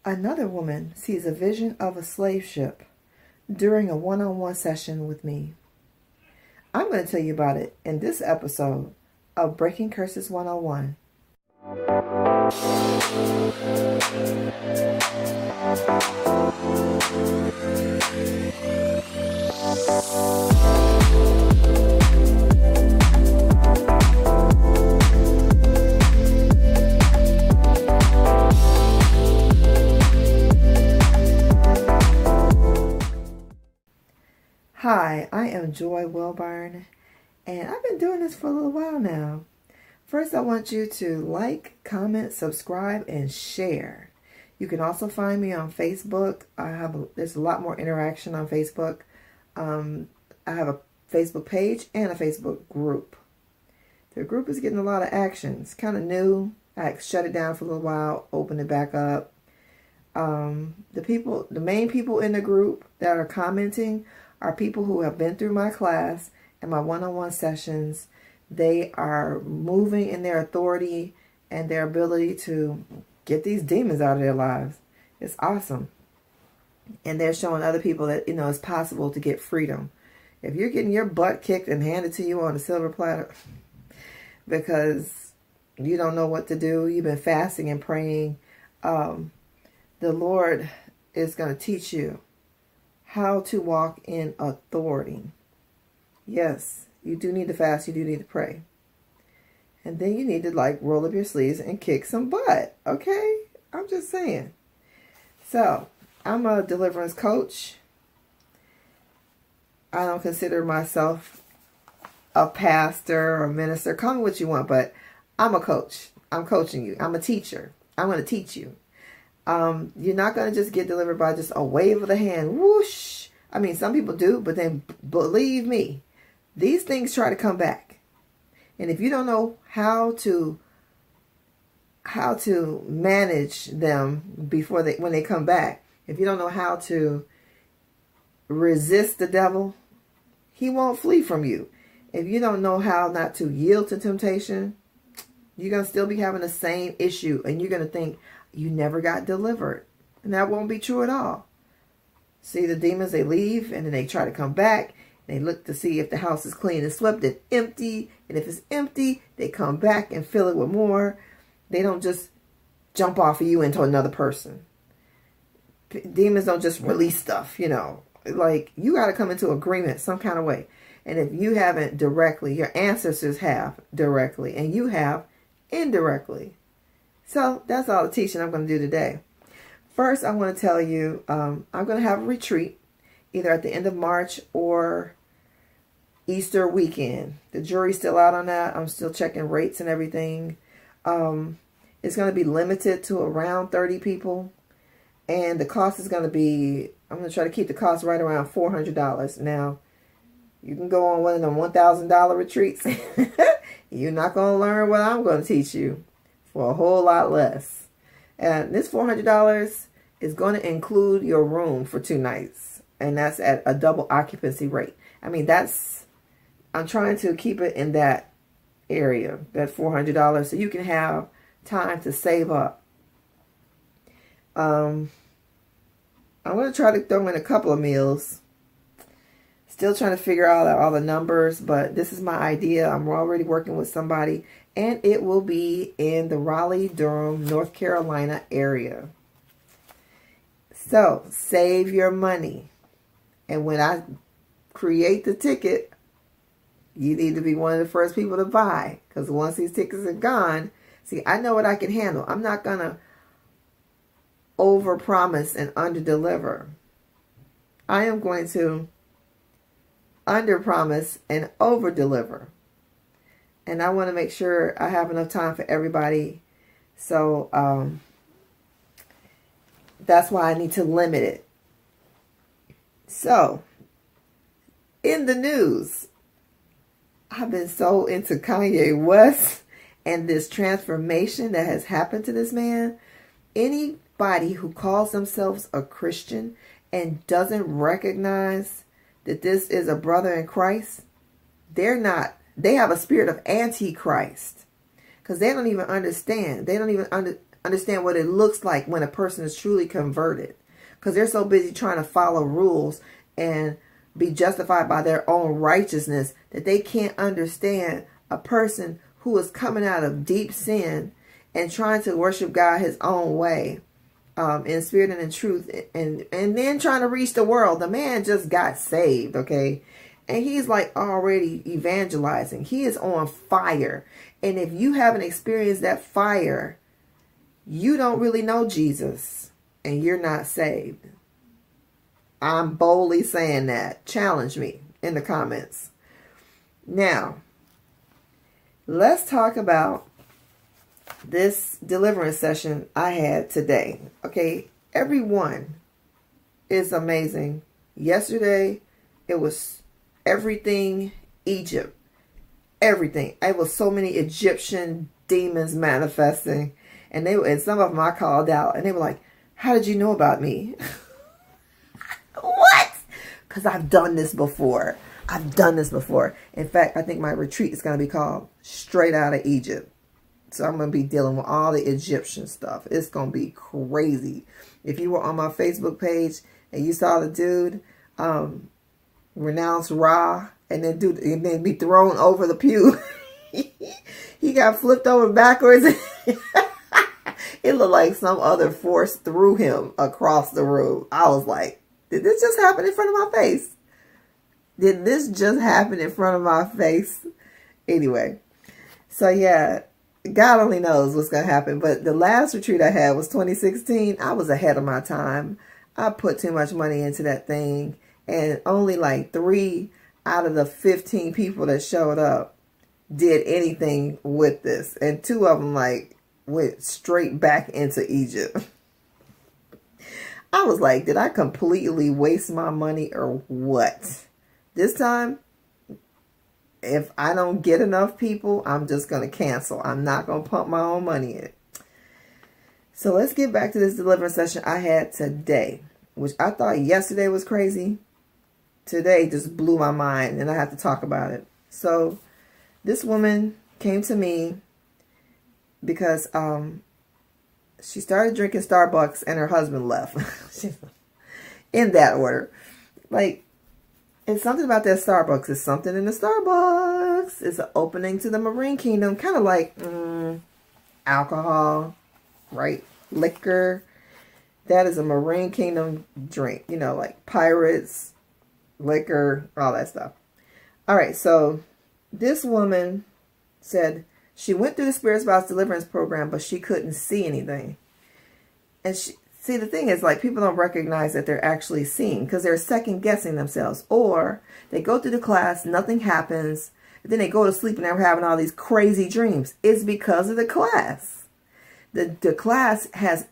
Another woman sees a vision of a slave ship during a one-on-one session with me. I'm going to tell you about it in this episode of Breaking Curses 101. Hi, I am Joy Wilburn, and I've been doing this for a little while now. First, I want you to like, comment, subscribe, and share. You can also find me on Facebook. There's a lot more interaction on Facebook. I have a Facebook page and a Facebook group. The group is getting a lot of action. It's kind of new. I shut it down for a little while, opened it back up. The main people in the group that are commenting are people who have been through my class and my one-on-one sessions. They are moving in their authority and their ability to get these demons out of their lives. It's awesome. And they're showing other people that, it's possible to get freedom. If you're getting your butt kicked and handed to you on a silver platter because you don't know what to do, you've been fasting and praying, the Lord is going to teach you how to walk in authority. Yes, you do need to fast. You do need to pray. And then you need to roll up your sleeves and kick some butt. Okay? I'm just saying. So, I'm a deliverance coach. I don't consider myself a pastor or a minister. Call me what you want, but I'm a coach. I'm coaching you. I'm a teacher. I'm going to teach you. You're not going to just get delivered by just a wave of the hand. Whoosh. I mean, some people do, but then believe me, these things try to come back. And if you don't know how to manage them when they come back, if you don't know how to resist the devil, he won't flee from you. If you don't know how not to yield to temptation, you're going to still be having the same issue, and you're going to think you never got delivered. And that won't be true at all. See, the demons, they leave, and then they try to come back. They look to see if the house is clean and swept and empty. And if it's empty, they come back and fill it with more. They don't just jump off of you into another person. Demons don't just release stuff, you got to come into agreement some kind of way. And if you haven't directly, your ancestors have directly, and you have indirectly. So that's all the teaching I'm going to do today. First, I want to tell you, I'm going to have a retreat either at the end of March or Easter weekend. The jury's still out on that. I'm still checking rates and everything. It's going to be limited to around 30 people. And the cost is going to be, I'm going to try to keep the cost right around $400. Now, you can go on one of them $1,000 retreats. You're not going to learn what I'm going to teach you for a whole lot less. And this $400 is going to include your room for 2 nights. And that's at a double occupancy rate. I mean, I'm trying to keep it in that area, that $400, so you can have time to save up. I'm going to try to throw in a couple of meals. Still trying to figure out all the numbers, but this is my idea. I'm already working with somebody, and it will be in the Raleigh-Durham, North Carolina area. So, save your money. And when I create the ticket, you need to be one of the first people to buy. Because once these tickets are gone, see, I know what I can handle. I'm not going to overpromise and underdeliver. I am going to underpromise and overdeliver. And I want to make sure I have enough time for everybody. So that's why I need to limit it. So, in the news, I've been so into Kanye West and this transformation that has happened to this man. Anybody who calls themselves a Christian and doesn't recognize that this is a brother in Christ, they have a spirit of antichrist. Because they don't even understand. They don't even understand what it looks like when a person is truly converted. Because they're so busy trying to follow rules and be justified by their own righteousness that they can't understand a person who is coming out of deep sin and trying to worship God his own way, in spirit and in truth, and then trying to reach the world. The man just got saved, okay? And he's like already evangelizing. He is on fire. And if you haven't experienced that fire, you don't really know Jesus and you're not saved. I'm boldly saying that. Challenge me in the comments. Now, let's talk about this deliverance session I had today. Okay, everyone is amazing. Yesterday, it was everything Egypt. Everything. It was so many Egyptian demons manifesting. And some of them I called out. And they were like, how did you know about me? What? Because I've done this before. I've done this before. In fact, I think my retreat is going to be called Straight Out of Egypt. So I'm going to be dealing with all the Egyptian stuff. It's going to be crazy. If you were on my Facebook page and you saw the dude renounce Ra and then be thrown over the pew. He got flipped over backwards. It looked like some other force threw him across the room. I was like, did this just happen in front of my face? Did this just happen in front of my face? Anyway, so yeah, God only knows what's going to happen. But the last retreat I had was 2016. I was ahead of my time. I put too much money into that thing. And only like 3 out of the 15 people that showed up did anything with this. And 2 of them like went straight back into Egypt. I was like, did I completely waste my money or what? This time, if I don't get enough people, I'm just going to cancel. I'm not going to pump my own money in. So let's get back to this deliverance session I had today, which I thought yesterday was crazy. Today just blew my mind and I have to talk about it. So this woman came to me because she started drinking Starbucks and her husband left. In that order. Like, it's something about that Starbucks. It's something in the Starbucks. It's an opening to the marine kingdom. Kind of like alcohol, right? Liquor. That is a marine kingdom drink. You know, like pirates, liquor, all that stuff. All right, so this woman said she went through the Spirit Spouse Deliverance Program, but she couldn't see anything. And see, the thing is, like, people don't recognize that they're actually seeing because they're second guessing themselves. Or they go through the class, nothing happens, and then they go to sleep and they're having all these crazy dreams. It's because of the class. The class has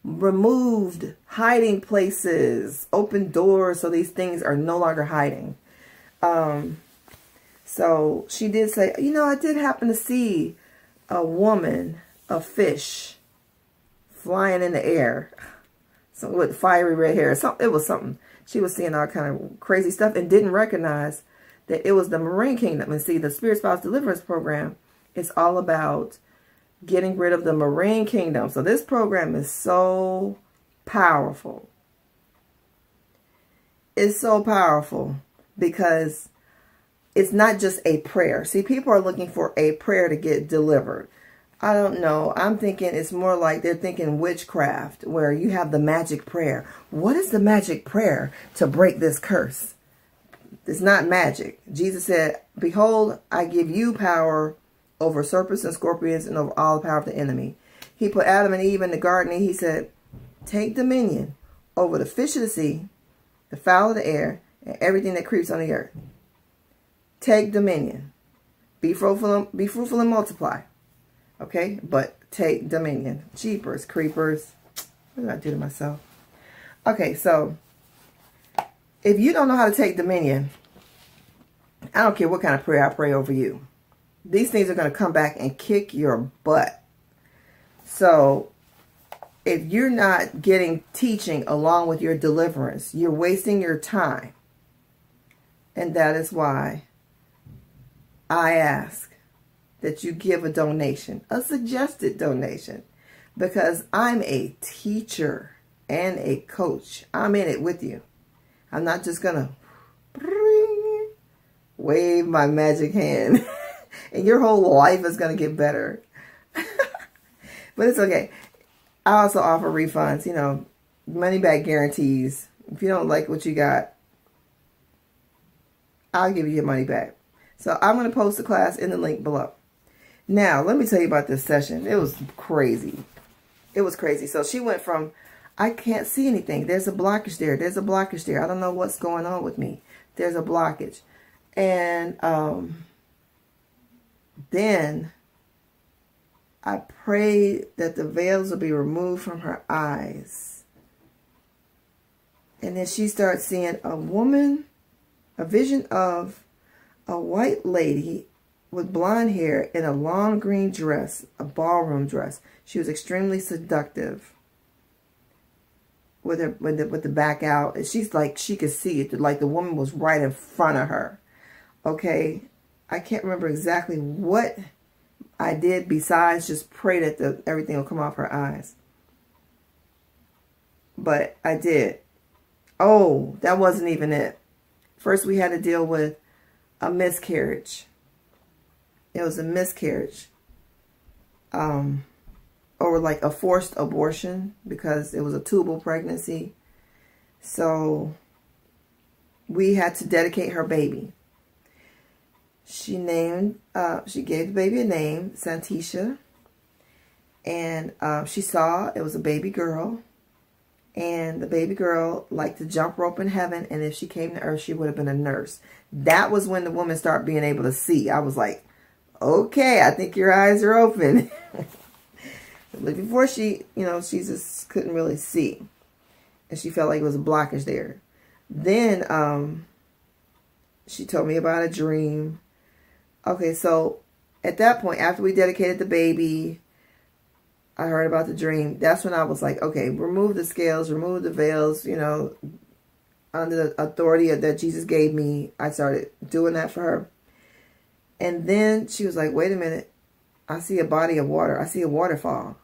removed hiding places, open doors, so these things are no longer hiding. So she did say, you know, I did happen to see a woman, a fish, flying in the air, so with fiery red hair. It was something. She was seeing all kind of crazy stuff and didn't recognize that it was the marine kingdom. And see, the Spirit Spouse Deliverance Program is all about getting rid of the marine kingdom. So this program is so powerful. It's so powerful because it's not just a prayer. See, people are looking for a prayer to get delivered. I don't know. I'm thinking it's more like they're thinking witchcraft, where you have the magic prayer. What is the magic prayer to break this curse? It's not magic. Jesus said, behold, I give you power over serpents and scorpions and over all the power of the enemy. He put Adam and Eve in the garden and he said, take dominion over the fish of the sea, the fowl of the air, and everything that creeps on the earth. Take dominion. Be fruitful and multiply. Okay? But take dominion. Jeepers, creepers. What did I do to myself? Okay, so if you don't know how to take dominion, I don't care what kind of prayer I pray over you. These things are going to come back and kick your butt. So if you're not getting teaching along with your deliverance, you're wasting your time. And that is why I ask that you give a donation, a suggested donation. because I'm a teacher and a coach. I'm in it with you. I'm not just going to wave my magic hand and your whole life is going to get better. But it's okay. I also offer refunds, you know, money back guarantees. If you don't like what you got, I'll give you your money back. So I'm going to post the class in the link below. Now, let me tell you about this session. It was crazy. It was crazy. So she went from, I can't see anything. There's a blockage there. There's a blockage there. I don't know what's going on with me. There's a blockage. And then I prayed that the veils will be removed from her eyes. And then she starts seeing a woman, a vision of a white lady with blonde hair in a long green dress, a ballroom dress. She was extremely seductive with her with the back out. And she's like, she could see it, like the woman was right in front of her. Okay, I can't remember exactly what I did besides just pray that everything will come off her eyes. But I did. Oh, that wasn't even it. First, we had to deal with a miscarriage. It was a miscarriage. Or like a forced abortion because it was a tubal pregnancy. So we had to dedicate her baby. She gave the baby a name, Santisha. And she saw it was a baby girl. And the baby girl liked to jump rope in heaven. And if she came to earth, she would have been a nurse. That was when the woman started being able to see. I was like, okay, I think your eyes are open. But before she just couldn't really see. And she felt like it was a blockage there. Then she told me about a dream. Okay, so at that point, after we dedicated the baby, I heard about the dream. That's when I was like, okay, remove the scales, remove the veils, you know, under the authority that Jesus gave me. I started doing that for her. And then she was like, wait a minute. I see a body of water. I see a waterfall.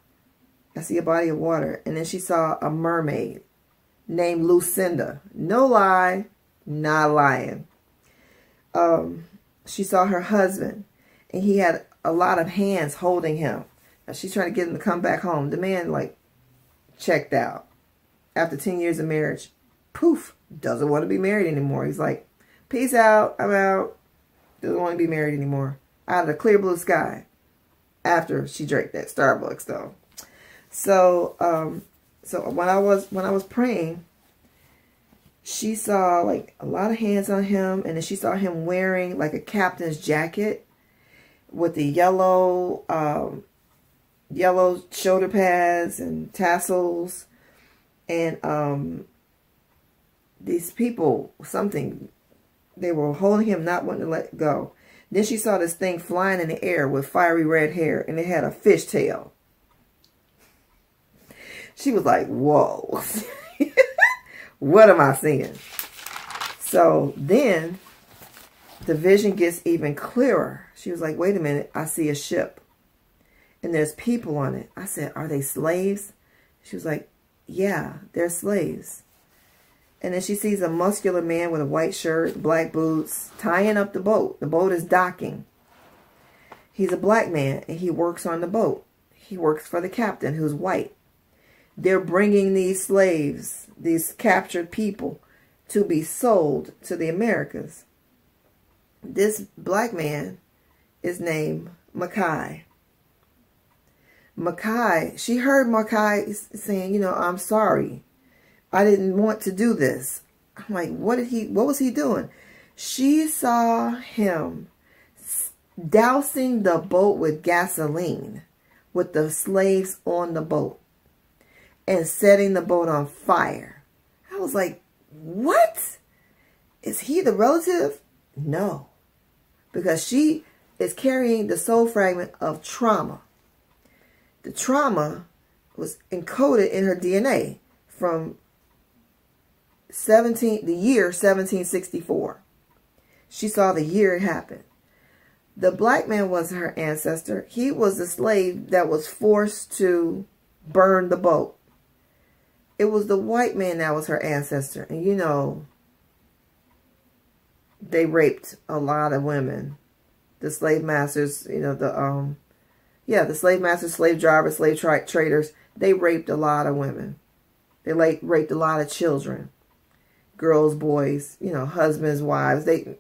I see a body of water. And then she saw a mermaid named Lucinda. No lie, not lying. She saw her husband, and he had a lot of hands holding him. Now she's trying to get him to come back home. The man, like, checked out. After 10 years of marriage, poof, doesn't want to be married anymore. He's like, peace out, I'm out. Doesn't want to be married anymore. Out of the clear blue sky. After she drank that Starbucks, though. So when I was praying, she saw like a lot of hands on him, and then she saw him wearing like a captain's jacket with the yellow shoulder pads and tassels, and these people, they were holding him, not wanting to let go. Then she saw this thing flying in the air with fiery red hair, and it had a fish tail. She was like, whoa, what am I seeing? So then the vision gets even clearer. She was like, wait a minute, I see a ship. And there's people on it. I said, are they slaves? She was like, yeah, they're slaves. And then she sees a muscular man with a white shirt, black boots, tying up the boat. The boat is docking. He's a black man, and he works on the boat. He works for the captain, who's white. They're bringing these slaves, these captured people, to be sold to the Americas. This black man is named Mackay. Mackay, she heard Mackay saying, you know, I'm sorry. I didn't want to do this. I'm like, what was he doing? She saw him dousing the boat with gasoline with the slaves on the boat and setting the boat on fire. I was like, what? Is he the relative? No. Because she is carrying the soul fragment of trauma. The trauma was encoded in her DNA from the year 1764. She saw the year it happened. The black man was her ancestor. He was a slave that was forced to burned the boat. It was the white man that was her ancestor. And you know, they raped a lot of women. The slave masters, you know, the slave masters, slave drivers, slave traders, they raped a lot of women. They raped a lot of children. Girls, boys, you know, husbands, wives. It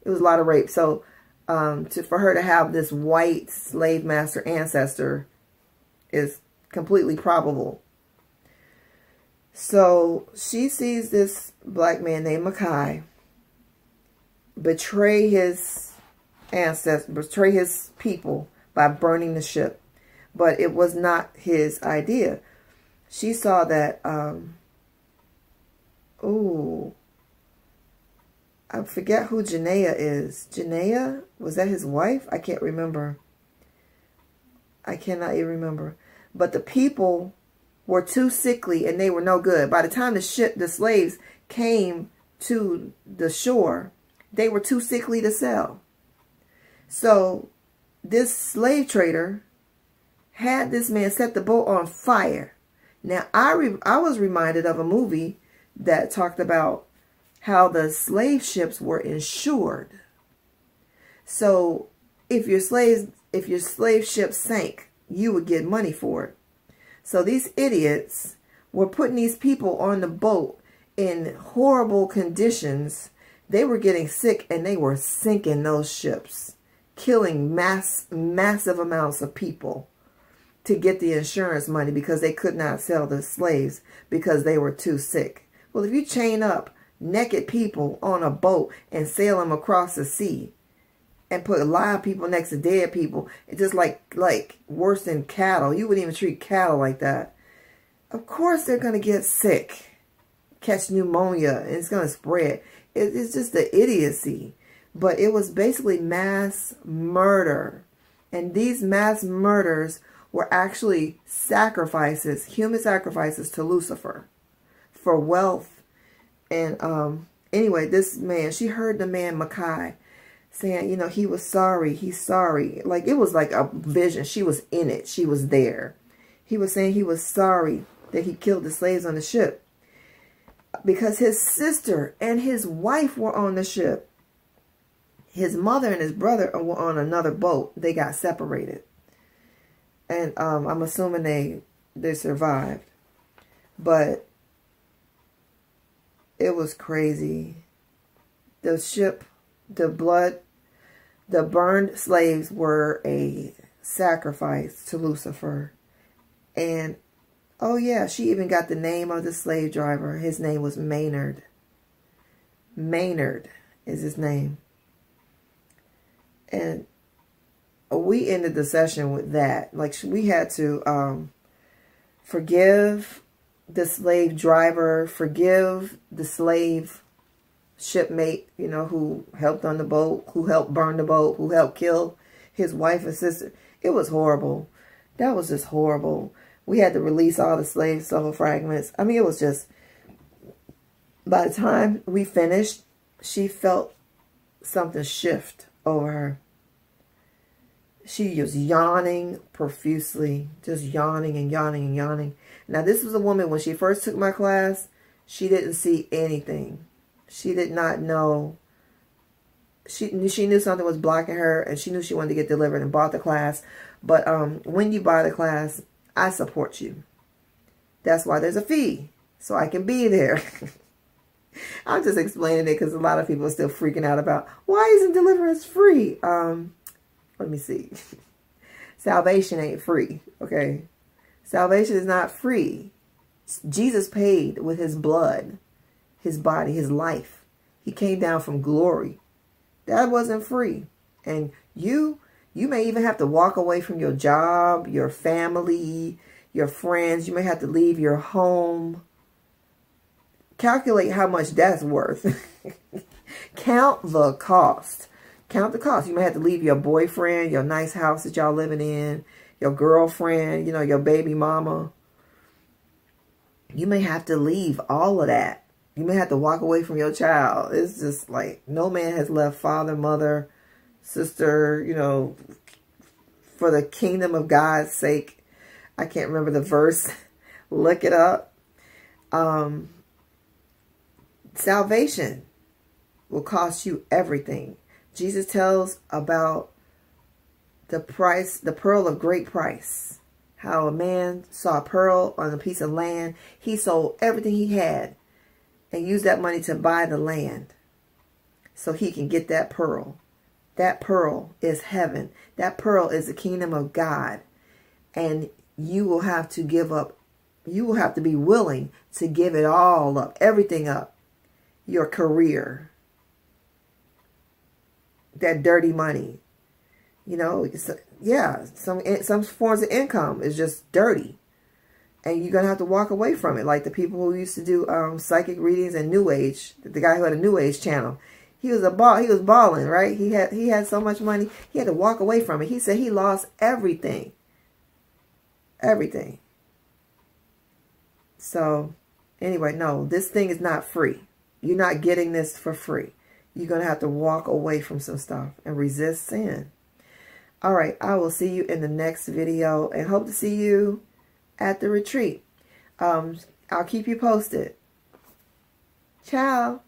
was a lot of rape. So for her to have this white slave master ancestor is completely probable. So she sees this black man named Mackay betray his ancestors, betray his people by burning the ship. But it was not his idea. She saw that, I forget who Janaea is. Janaea? Was that his wife? I can't remember. I cannot even remember. But the people were too sickly and they were no good. By the time the slaves came to the shore, they were too sickly to sell. So this slave trader had this man set the boat on fire. Now, I was reminded of a movie that talked about how the slave ships were insured. So if your slave ship sank, you would get money for it. So these idiots were putting these people on the boat in horrible conditions. They were getting sick and they were sinking those ships, killing massive amounts of people to get the insurance money because they could not sell the slaves because they were too sick. Well, if you chain up naked people on a boat and sail them across the sea and put live people next to dead people, it's just like worse than cattle. You wouldn't even treat cattle like that. Of course they're going to get sick, catch pneumonia, and it's going to spread. It's just the idiocy. But it was basically mass murder. And these mass murders were actually sacrifices, human sacrifices to Lucifer for wealth. And anyway, this man, she heard the man Mackay saying, you know, he was sorry. He's sorry. Like, it was like a vision. She was in it. She was there. He was saying he was sorry that he killed the slaves on the ship because his sister and his wife were on the ship. His mother and his brother were on another boat. They got separated. And I'm assuming they survived. But it was crazy. The ship, the burned slaves were a sacrifice to Lucifer. And, oh yeah, she even got the name of the slave driver. His name was Maynard. Maynard is his name. And we ended the session with that. Like, we had to forgive the slave driver, forgive the slave shipmate, you know, who helped on the boat, who helped burn the boat, who helped kill his wife and sister. It was horrible. That was just horrible. We had to release all the slave soul fragments. I mean, it was just, by the time we finished, she felt something shift over her. She was yawning profusely, just yawning and yawning and yawning. Now, this was a woman, when she first took my class, she didn't see anything. She did not know. She knew something was blocking her, and she knew she wanted to get delivered and bought the class. But when you buy the class, I support you. That's why there's a fee, so I can be there. I'm just explaining it because a lot of people are still freaking out about, why isn't deliverance free? Let me see. Salvation ain't free, okay? Salvation is not free. Jesus paid with his blood, his body, his life. He came down from glory. That wasn't free. And you may even have to walk away from your job, your family, your friends. You may have to leave your home. Calculate how much that's worth. Count the cost. Count the cost. You may have to leave your boyfriend, your nice house that y'all living in, your girlfriend, you know, your baby mama. You may have to leave all of that. You may have to walk away from your child. It's just like, no man has left father, mother, sister, you know, for the kingdom of God's sake. I can't remember the verse. Look it up. Salvation will cost you everything. Jesus tells about the price, the pearl of great price. How a man saw a pearl on a piece of land. He sold everything he had and used that money to buy the land so he can get that pearl. That pearl is heaven. That pearl is the kingdom of God. And you will have to give up. You will have to be willing to give it all up, everything up. Your career, that dirty money, you know, yeah, some forms of income is just dirty, and you're gonna have to walk away from it. Like the people who used to do psychic readings and New Age, the guy who had a New Age channel, he was balling, right? He had so much money, he had to walk away from it. He said he lost everything. So anyway, no, this thing is not free. You're not getting this for free. You're going to have to walk away from some stuff and resist sin. All right, I will see you in the next video and hope to see you at the retreat. I'll keep you posted. Ciao.